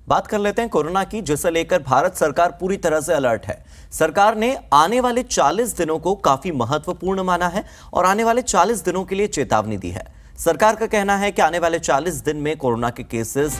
बात कर लेते हैं कोरोना की, जिसे लेकर भारत सरकार पूरी तरह से अलर्ट है। सरकार ने आने वाले 40 दिनों को काफी महत्वपूर्ण माना है और आने वाले 40 दिनों के लिए चेतावनी दी है। सरकार का कहना है कि आने वाले 40 दिन में कोरोना के केसेस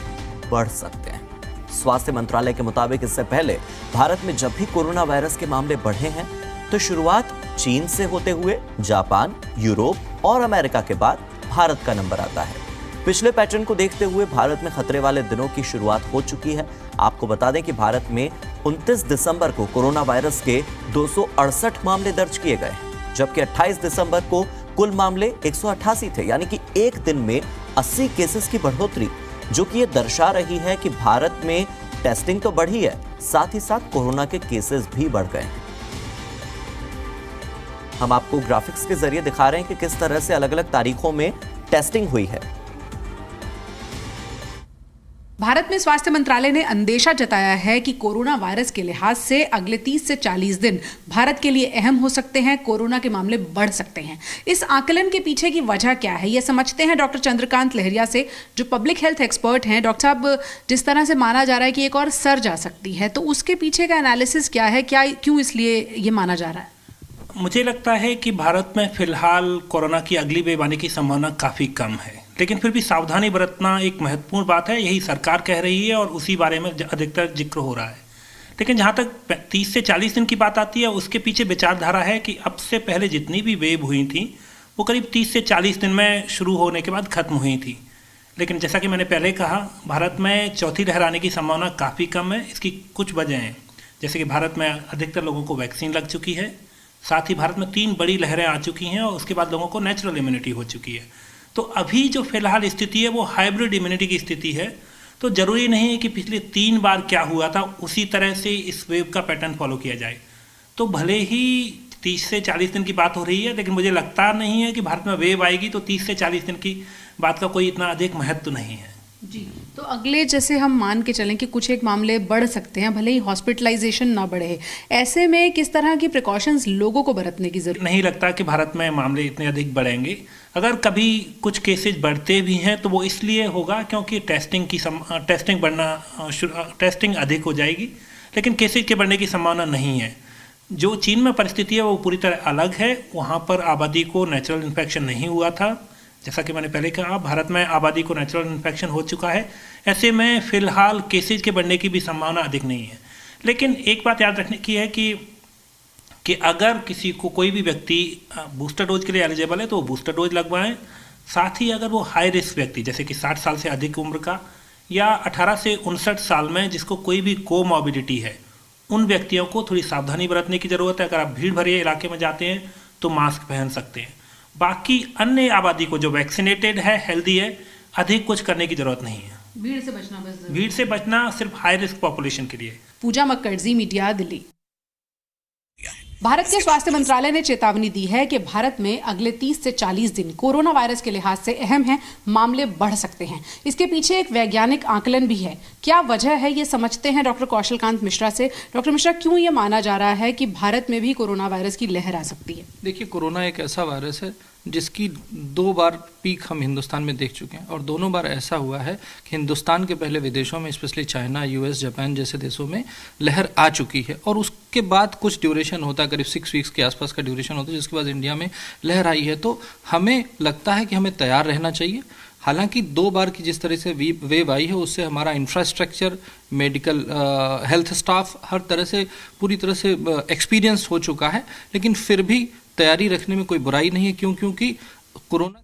बढ़ सकते हैं। स्वास्थ्य मंत्रालय के मुताबिक इससे पहले भारत में जब भी कोरोना वायरस के मामले बढ़े हैं तो शुरुआत चीन से होते हुए जापान, यूरोप और अमेरिका के बाद भारत का नंबर आता है। पिछले पैटर्न को देखते हुए भारत में खतरे वाले दिनों की शुरुआत हो चुकी है। आपको बता दें कि भारत में 29 दिसंबर को कोरोना वायरस के 268 मामले दर्ज किए गए, जबकि 28 दिसंबर को कुल मामले 188 थे, यानी कि एक दिन में 80 केसेस की बढ़ोतरी, जो कि ये दर्शा रही है कि भारत में टेस्टिंग तो बढ़ी है, साथ ही साथ कोरोना के केसेस भी बढ़ गए हैं। हम आपको ग्राफिक्स के जरिए दिखा रहे हैं कि किस तरह से अलग अलग तारीखों में टेस्टिंग हुई है। भारत में स्वास्थ्य मंत्रालय ने अंदेशा जताया है कि कोरोना वायरस के लिहाज से अगले 30 से 40 दिन भारत के लिए अहम हो सकते हैं। कोरोना के मामले बढ़ सकते हैं। इस आकलन के पीछे की वजह क्या है, ये समझते हैं डॉक्टर चंद्रकांत लहरिया से, जो पब्लिक हेल्थ एक्सपर्ट हैं। डॉक्टर साहब, जिस तरह से माना जा रहा है कि एक और सर्ज आ सकती है, तो उसके पीछे का एनालिसिस क्या है, क्यों इसलिए ये माना जा रहा है? मुझे लगता है कि भारत में फिलहाल कोरोना की अगली वेव आने की संभावना काफ़ी कम है, लेकिन फिर भी सावधानी बरतना एक महत्वपूर्ण बात है। यही सरकार कह रही है और उसी बारे में अधिकतर जिक्र हो रहा है। लेकिन जहाँ तक 30 से 40 दिन की बात आती है, उसके पीछे विचारधारा है कि अब से पहले जितनी भी वेव हुई थी वो करीब 30 से 40 दिन में शुरू होने के बाद खत्म हुई थी। लेकिन जैसा कि मैंने पहले कहा, भारत में चौथी लहर आने की संभावना काफ़ी कम है। इसकी कुछ वजह हैं, जैसे कि भारत में अधिकतर लोगों को वैक्सीन लग चुकी है, साथ ही भारत में 3 बड़ी लहरें आ चुकी हैं और उसके बाद लोगों को नेचुरल इम्यूनिटी हो चुकी है। तो अभी जो फिलहाल स्थिति है वो हाइब्रिड इम्यूनिटी की स्थिति है। तो ज़रूरी नहीं है कि पिछले 3 बार क्या हुआ था उसी तरह से इस वेव का पैटर्न फॉलो किया जाए। तो भले ही 30 से 40 दिन की बात हो रही है, लेकिन मुझे लगता नहीं है कि भारत में वेव आएगी तो 30 से 40 दिन की बात का कोई इतना अधिक महत्व नहीं है जी। तो अगले, जैसे हम मान के चलें कि कुछ एक मामले बढ़ सकते हैं, भले ही हॉस्पिटलाइजेशन ना बढ़े, ऐसे में किस तरह की प्रिकॉशंस लोगों को बरतने की जरूरत? नहीं लगता कि भारत में मामले इतने अधिक बढ़ेंगे। अगर कभी कुछ केसेस बढ़ते भी हैं तो वो इसलिए होगा क्योंकि टेस्टिंग अधिक हो जाएगी, लेकिन केसेस के बढ़ने की संभावना नहीं है। जो चीन में परिस्थिति है वो पूरी तरह अलग है। वहाँ पर आबादी को नेचुरल इन्फेक्शन नहीं हुआ था। जैसा कि मैंने पहले कहा, भारत में आबादी को नेचुरल इन्फेक्शन हो चुका है। ऐसे में फ़िलहाल केसेज के बढ़ने की भी संभावना अधिक नहीं है। लेकिन एक बात याद रखने की है कि अगर किसी को, कोई भी व्यक्ति बूस्टर डोज के लिए एलिजिबल है तो वो बूस्टर डोज लगवाएं। साथ ही अगर वो हाई रिस्क व्यक्ति, जैसे कि 60 साल से अधिक उम्र का या 18 से 59 साल में जिसको कोई भी कोमॉर्बिडिटी है, उन व्यक्तियों को थोड़ी सावधानी बरतने की ज़रूरत है। अगर आप भीड़ भरे इलाके में जाते हैं तो मास्क पहन सकते हैं। बाकी अन्य आबादी को जो वैक्सीनेटेड है, हेल्दी है, अधिक कुछ करने की जरूरत नहीं है। भीड़ से बचना बस, भीड़ से बचना सिर्फ हाई रिस्क पॉपुलेशन के लिए। पूजा मक्कड़जी, मीडिया, दिल्ली। भारत के स्वास्थ्य मंत्रालय ने चेतावनी दी है कि भारत में अगले 30 से 40 दिन कोरोना वायरस के लिहाज से अहम हैं, मामले बढ़ सकते हैं। इसके पीछे एक वैज्ञानिक आकलन भी है। क्या वजह है, ये समझते हैं डॉक्टर कौशलकांत मिश्रा से। डॉक्टर मिश्रा, क्यों ये माना जा रहा है कि भारत में भी कोरोना वायरस की लहर आ सकती है? देखिए, कोरोना एक ऐसा वायरस है जिसकी 2 बार पीक हम हिंदुस्तान में देख चुके हैं, और दोनों बार ऐसा हुआ है कि हिंदुस्तान के पहले विदेशों में, स्पेशली चाइना, यूएस, जापान जैसे देशों में लहर आ चुकी है, और उसके बाद कुछ ड्यूरेशन होता है, करीब 6 वीक्स के आसपास का ड्यूरेशन होता है, जिसके बाद इंडिया में लहर आई है। तो हमें लगता है कि हमें तैयार रहना चाहिए। हालांकि 2 बार की जिस तरह से वेव आई है, उससे हमारा इंफ्रास्ट्रक्चर, मेडिकल हेल्थ स्टाफ हर तरह से पूरी तरह से एक्सपीरियंस हो चुका है, लेकिन फिर भी तैयारी रखने में कोई बुराई नहीं है। क्योंकि कोरोना